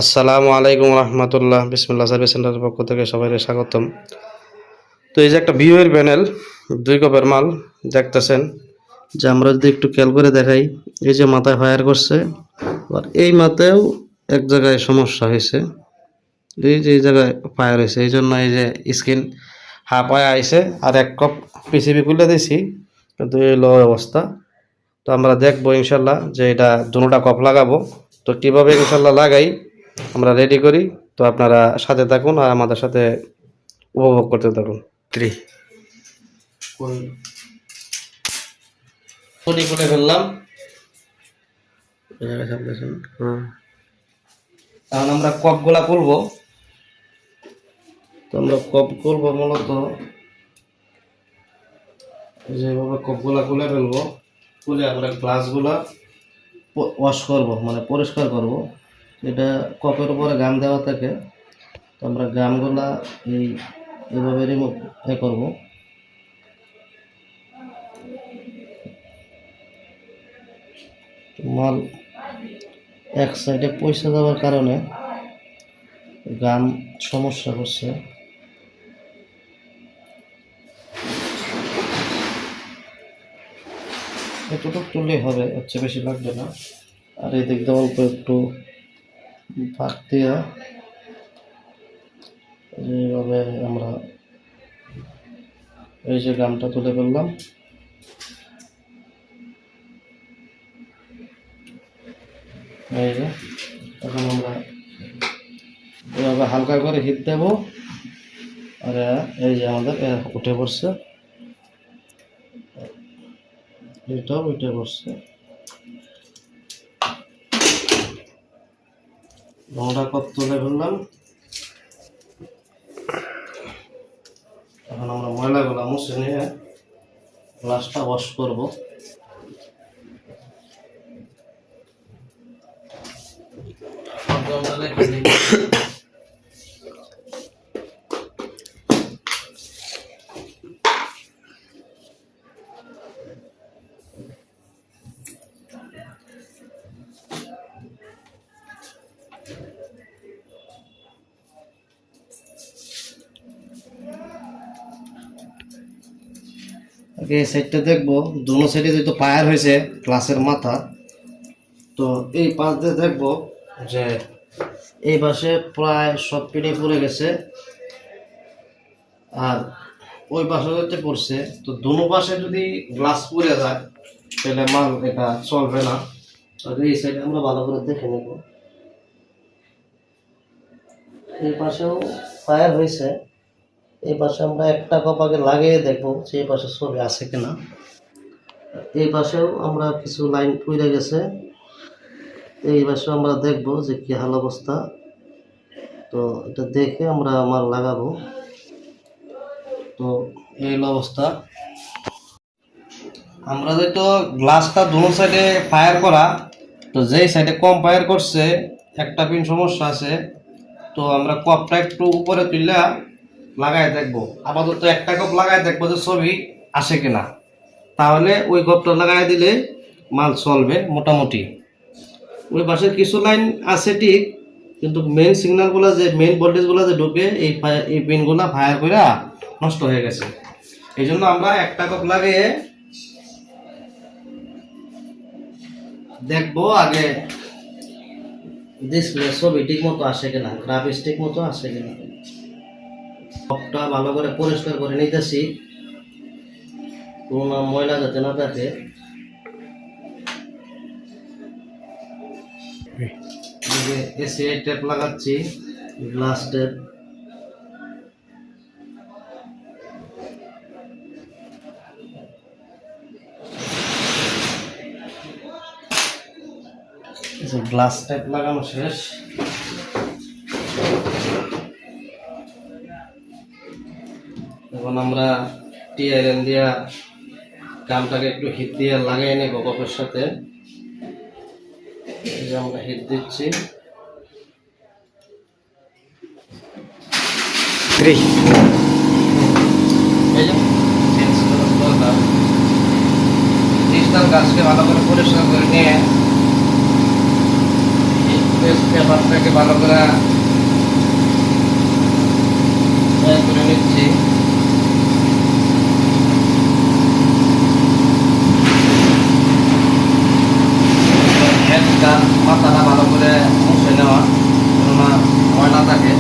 আসসালামু আলাইকুম রহমতুল্লাহ। বিসমুল্লাহ সার্ভিস সেন্টারের পক্ষ থেকে সবাইকে স্বাগতম। তো এই যে একটা ভিউয়ের প্যানেল, 2 কপের মাল দেখতেছেন। যে আমরা যদি একটু খেয়াল করে দেখাই, এই যে মাথায় ফায়ার করছে, আর এই মাথায়ও এক জায়গায় সমস্যা হয়েছে। এই যে এই জায়গায় ফায়ার হয়েছে, এই জন্য এই যে স্ক্রিন হাফ হয়ে আইছে। আর 1 কপ পিসিবি খুলে দিয়েছি, কিন্তু এই লো অবস্থা। তো আমরা দেখবো ইনশাল্লাহ যে এটা দুটোটা কপ লাগাবো। তো কীভাবে ইনশাল্লাহ লাগাই আমরা রেডি করি। তো আপনারা সাথে থাকুন আর আমাদের সাথে উপভোগ করতে থাকুন। করে ফেললাম, এখন আমরা কপগুলা খুলবো। তো আমরা কপ খুলবো মূলত যেভাবে কপগুলা খুলে ফেলবো, খুলে আমরা গ্লাসগুলা ওয়াশ করব, মানে পরিষ্কার করব। এটা কপের উপরে গাম দেওয়া থাকে, তো আমরা গামগুলা এইভাবে রিমুভ করব। মাল এক সাইডে পয়সা দেওয়ার কারণে গাম সমস্যা করছে। এতটুকু তুললেই হবে, হচ্ছে বেশি লাগবে না। আর এই দিক দিয়ে অল্প একটু ফাঁক দিয়ে এইভাবে আমরা এই যে গামটা তুলে ফেললাম। এই যে এখন আমরা এভাবে হালকা করে হিট দেব, আর এই যে আমাদের উঠে পড়ছে, এটাও উঠে পড়ছে। নোংরা কপ তুলে ফেললাম। এখন আমরা ময়লাগুলো মুছে নিয়ে গ্লাসটা ওয়াশ করব। এই সাইডটা দেখবো, দুনো সাইডে যেহেতু ফায়ার হয়েছে গ্লাসের মাথা, তো এই পাশ দিয়ে দেখবো যে এই পাশে প্রায় সব পিনে পড়ে গেছে, আর ওই পাশে যেতে পড়ছে। তো দুনো পাশে যদি গ্লাস পড়ে যায় তাহলে মাল এটা চলবে না। আর এই সাইডে আমরা ভালো করে দেখে নেব। এই পাশেও ফায়ার হয়েছে, এই পাশে আমরা একটা কপ আগে লাগিয়ে দেখবো যে এই পাশে ছবি আছে কিনা। এই পাশেও আমরা কিছু লাইন পড়ে গেছে, এই পাশে আমরা দেখবো যে কি হাল অবস্থা। তো এটা দেখে আমরা মাল লাগাবো। তো এই অবস্থা, আমরা যেহেতু গ্লাসটা দুনো সাইডে ফায়ার করা, তো যেই সাইডে কম ফায়ার করছে একটা পিন সমস্যা আছে। তো আমরা কপটা একটু উপরে তুললে লাগাই দেখবো, আপাতত একটা কপ লাগাই দেখবো যে ছবি আসে কিনা। তাহলে ওই কপটা লাগাই দিলে মাল চলবে মোটামুটি। ওই পাশের কিছু লাইন আছে ঠিক, কিন্তু মেন সিগন্যালগুলো যে মেন ভোল্টেজগুলো যে ঢুকে এই পিনগুলো ফায়ার করে নষ্ট হয়ে গেছে। এই জন্য আমরা একটা কপ লাগিয়ে দেখবো আগে ডিসপ্লে ছবি ঠিক মতো আসে কিনা, গ্রাফিক্স ঠিক মতো আসে কিনা। কপটা ভালো করে পরিষ্কার করে নিতেছি, কোনো ময়লা যাতে না থাকে। এসিআই টেপ লাগাচ্ছি, গ্লাস টেপ। গ্লাস টেপ লাগানো শেষ। এখন আমরা টিআরএন দিয়া গামটাকে একটু হিট দিয়ে লাগিয়ে নেব কপের সাথে। এই যে আমরা হিট দিচ্ছি। ডিজিটাল গাছকে ভালো করে পরিষ্কার করে নিয়ে পেপারটাকে ভালো করে করে নিচ্ছি। মাথাটা ভালো করে মুছে নেওয়া, কেননা ময়লা থাকে।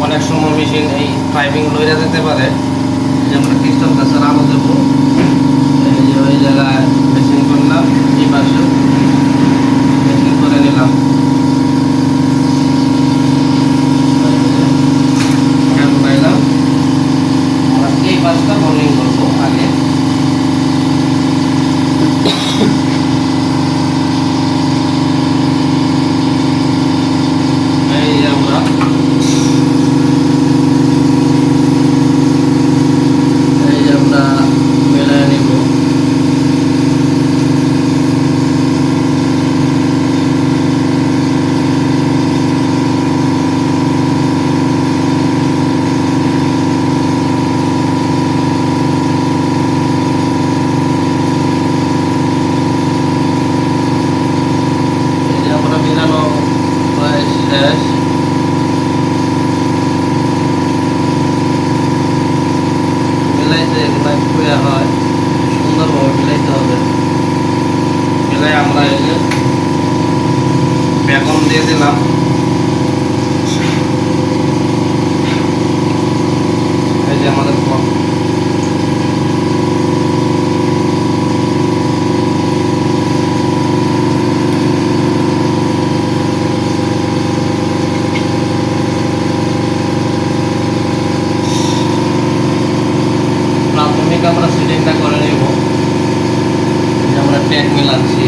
অনেক সময় মেশিন এই পাইপিং লইয়া যেতে পারে, যে আমরা ক্রিস্টাল গাছের আলো দেবো। এই যে ওই জায়গায় মেশিন করলাম, এই পাশে মেশিন করে নিলাম। আমরা এই পাশটা বোলিং করবো আগে। এই যে আমরা মেলায় নিব। মিলানো প্রায় শেষ। মিলাইতে এগুলো খুঁয়া হয়, সুন্দরভাবে মিলাইতে হবে। মিলাই আমরা এই যে বেকন দিয়ে দিলাম। এই যে আমাদের প্রাথমিক আমরা সেটিংটা করে নেব। আমরা ট্যাগ মিলাচ্ছি।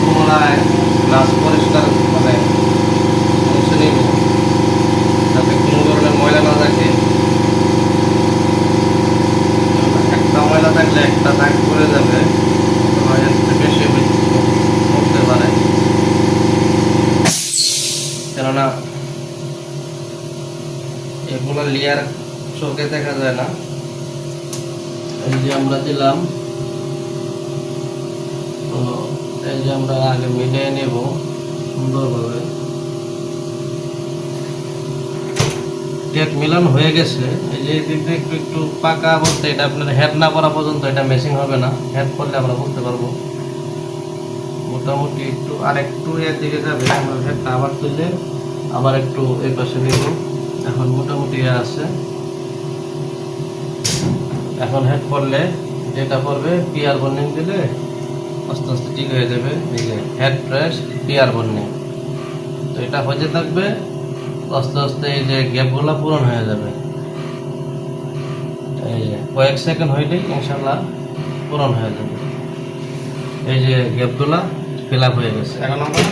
পুনরায় গ্লাস পরিষ্কার মানে মুছে নিব, যাতে কোনো ধরনের ময়লা না থাকে। একটা ময়লা থাকলে একটা দাগ পড়ে যাবে, বেশি পড়তে পারে, কেননা এগুলো লেয়ার চোখে দেখা যায় না। এই যে আমরা দিলাম, তো এই যে আমরা আগে মিলিয়ে নেব সুন্দরভাবে। ট্যাগ মিলানো হয়ে গেছে। এই যে দিকটা একটু একটু পাকা বলতে, এটা আপনার হেড না করা পর্যন্ত এটা মেশিং হবে না। হেড করলে আমরা বলতে পারবো। মোটামুটি একটু আর একটু এর দিকে যাবে, আমরা হেডটা আবার তুলে আবার একটু এই পাশে নিব। এখন মোটামুটি আছে। এখন হেড করলে যেটা করবে, পিয়ার বর্নিং দিলে আস্তে আস্তে ঠিক হয়ে যাবে। এই যে হেড প্রেস পিয়ার বর্নিং, তো এটা হয়ে থাকবে। আস্তে আস্তে এই যে গ্যাপগুলো পূরণ হয়ে যাবে। এই যে কয়েক সেকেন্ড হইলেই ইনশাল্লাহ পূরণ হয়ে যাবে। এই যে গ্যাপগুলা ফিল আপ হয়ে গেছে। এখন আমরা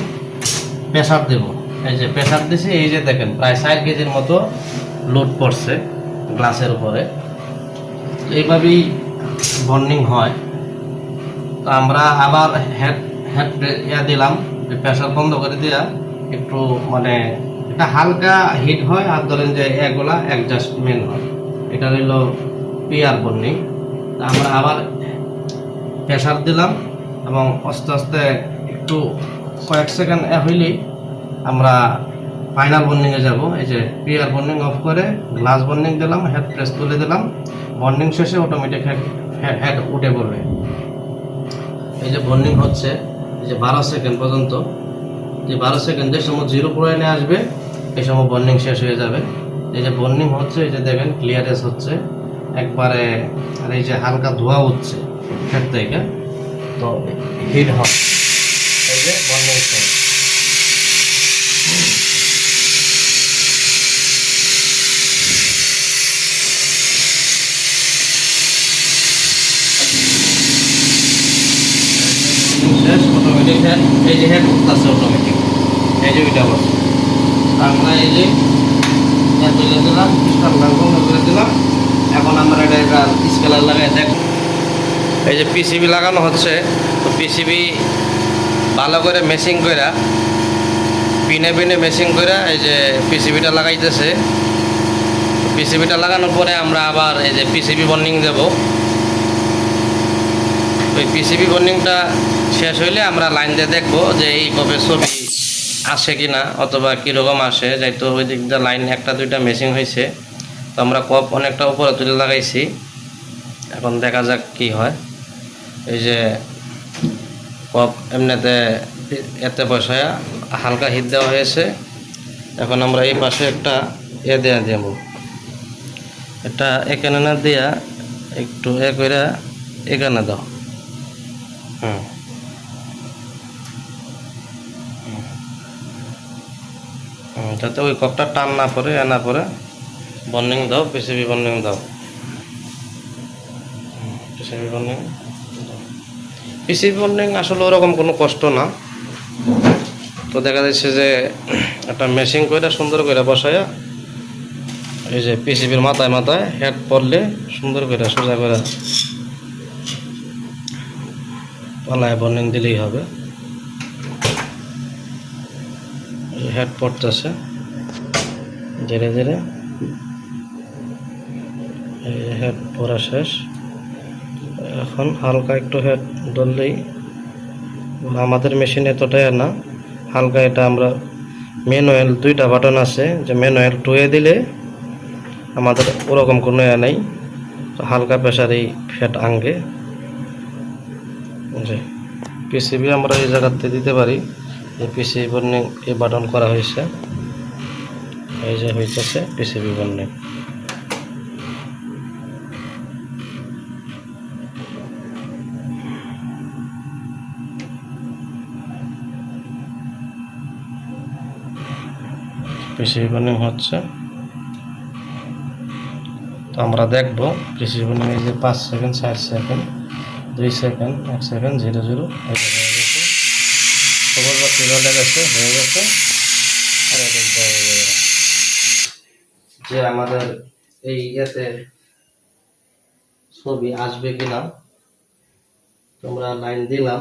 প্রেসার দেব। এই যে প্রেসার দিছি, এই যে দেখেন প্রায় 4 কেজির মতো লোড পড়ছে গ্লাসের উপরে। এইভাবেই বর্নিং হয়। তো আমরা আবার হেড হেড ইয়া দিলাম, প্রেসার বন্ধ করে দিয়া একটু মানে এটা হালকা হিট হয়, আর ধরেন যে এগুলা অ্যাডজাস্টমেন্ট হয়। এটা হইল পিয়ার বর্নিং। আমরা আবার প্রেসার দিলাম এবং আস্তে আস্তে একটু কয়েক সেকেন্ড হইলেই আমরা ফাইনাল বর্নিংয়ে যাব। এই যে পিয়ার বর্নিং অফ করে গ্লাস বর্নিং দিলাম, হেড প্রেস তুলে দিলাম। বর্নিং শেষে অটোমেটিক হেড উঠে পড়বে। এই যে বর্নিং হচ্ছে, এই যে 12 সেকেন্ড পর্যন্ত। যে 12 সেকেন্ডের সময় জিরো পয়েন্টে আসবে, এই সময় বর্নিং শেষ হয়ে যাবে। এই যে বর্নিং হচ্ছে, এই যে দেখেন ক্লিয়ারেন্স হচ্ছে একবারে। আর এই যে হালকা ধোয়া হচ্ছে হেড থেকে, তো হিট হবে। এই যে বর্নিং শেষ। শেষ অটোমেটিক হেড। এই যে যে হেড করতেছে অটোমেটিক, এই যে ওইটা অবস্থা। আমরা এই যে তুলে দিলাম, ক্রিস্টাল বন্ধ করে দিলাম। এখন আমরা এটা স্কেলার লাগাই দেখ। এই যে পিসিবি লাগানো হচ্ছে, তো পিসিবি ভালো করে মেশিং করে পিনে পিনে মেশিং করে এই যে পিসিবিটা লাগাইতেছে। পিসিবিটা লাগানোর পরে আমরা আবার এই যে পিসিবি বন্ডিং দেব। ওই পিসিবি বন্ডিংটা শেষ হইলে আমরা লাইন দিয়ে দেখবো যে এই কপে ছবি আসে কি না, অথবা কীরকম আসে। যেহেতু ওই দিক দিয়ে লাইন একটা দুইটা মেশিং হয়েছে, তো আমরা কপ অনেকটা উপরে তুলে লাগাইছি। এখন দেখা যাক কি হয়। এই যে কপ এমনিতে এতে বসায়া হালকা হিট দেওয়া হয়েছে। এখন আমরা এই পাশে একটা দেওয়া দেব, এটা এখানে না দিয়া একটু করে এখানে দাও। যাতে ওই কপটা টান না পড়ে, না পড়ে বন্ডিং দাও, পিসিবি বন্ডিং দাও। পিসিবি বন্ডিং পিসিবি বন্ডিং আসলে ওরকম কোনো কষ্ট না। তো দেখা যাচ্ছে যে একটা মেশিন করে সুন্দর করে বসায়া এই যে পিসিবির মাথায় মাথায় হেড পড়লে সুন্দর করে সোজা করে পালায় বন্ডিং দিলেই হবে। হেড পড়তেছে ধীরে ধীরে, হেড পড়া শেষ। এখন হালকা একটু হেড ধরলেই, আমাদের মেশিন এতটাই না, হালকা এটা আমরা ম্যানুয়াল দুইটা বাটন আছে, যে ম্যানুয়াল 2 দিলে আমাদের ওরকম কোনো নেই, হালকা প্রেসারেই হেড আঙ্গে। যে পিসিবি আমরা এই জায়গাতে দিতে পারি, এই পিসিবি বন্ডিং এই বাটন করা হয়েছে। এই যে হইতেছে পিসিবি বন্ডিং। পিসিবি বন্ডিং হচ্ছে, তো আমরা দেখব পিসিবি বন্ডিং। এই যে 5 সেকেন্ড, 4 সেকেন্ড, 2 সেকেন্ড, 1 সেকেন্ড, 0 0 হয়ে গেছে। খবর বা তুলে গেছে, হয়ে গেছে। আর যে আমাদের এই ইয়েতে ছবি আসবে কিনা, তোমরা লাইন দিলাম,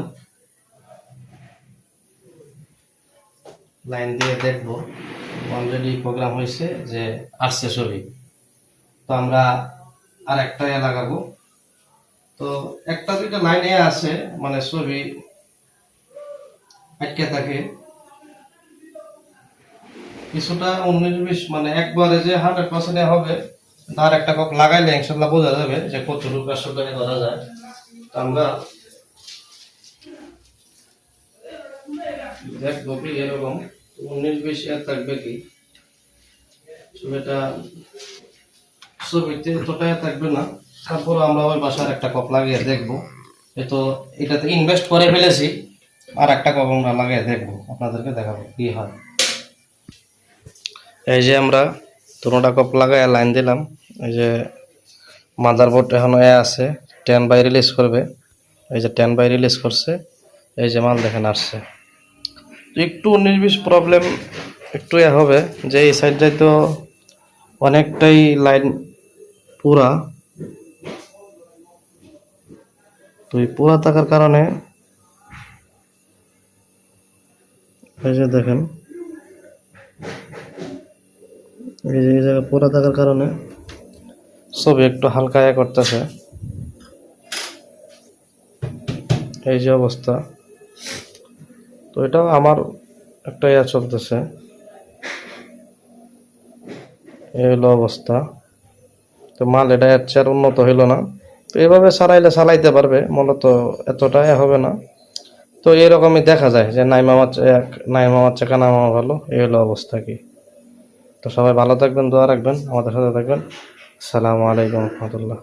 লাইন দিয়ে দেখবো অলরেডি প্রোগ্রাম হয়েছে যে আসছে ছবি। তো আমরা আর একটা লাগাবো। তো একটা দুইটা লাইন আছে, মানে ছবি আটকে থাকে কিছুটা 19-20, মানে একবারে যে 100% হবে তার একটা কক লাগাইলে ইনশাল্লাহ বোঝা যাবে যে কতটুকু আসলে ধরা যায়। তো আমরা দেখবো কি এরকম 19-20 থাকবে কি, ছবিটা ছবিতে এতটাই থাকবে না। তারপর আমরা ওই বাসার একটা কপ লাগিয়ে দেখবো। তো এটাতে ইনভেস্ট করে ফেলেছি, আর একটা কপ আমরা লাগিয়ে দেখবো, আপনাদেরকে দেখাবো কি হয়। এই যে আমরা দুটোটা কপ লাগায় লাইন দিলাম। এই যে মাদারবোর্ড এখনো আছে, 10 বাই রিলিজ করবে। এই যে 10 বাই রিলিজ করছে, এই যে মাল দেখেন আসছে। একটু 19-20 প্রবলেম একটু হবে, যে এই সাইডটাই তো অনেকটাই লাইন পুরা, তো এই পুরা থাকার কারণে এই যে দেখেন, এই যে জায়গা পুরা থাকার কারণে ছবি একটু হালকা করতেছে। এই যে অবস্থা, তো এটাও আমার একটা চলতেছে, এই হলো অবস্থা। তো মাল এটা এর চেয়ে উন্নত হইল না। তো এভাবে চালাইতে পারবে, মূলত এতটা হবে না। তো এরকমই দেখা যায় যে নাই মামার চেয়ে কানা মামা ভালো, এই হলো অবস্থা কি। তো সবাই ভালো থাকবেন, দোয়া রাখবেন, আমাদের সাথে থাকবেন। আসসালামু আলাইকুম রহমতুল্লাহ।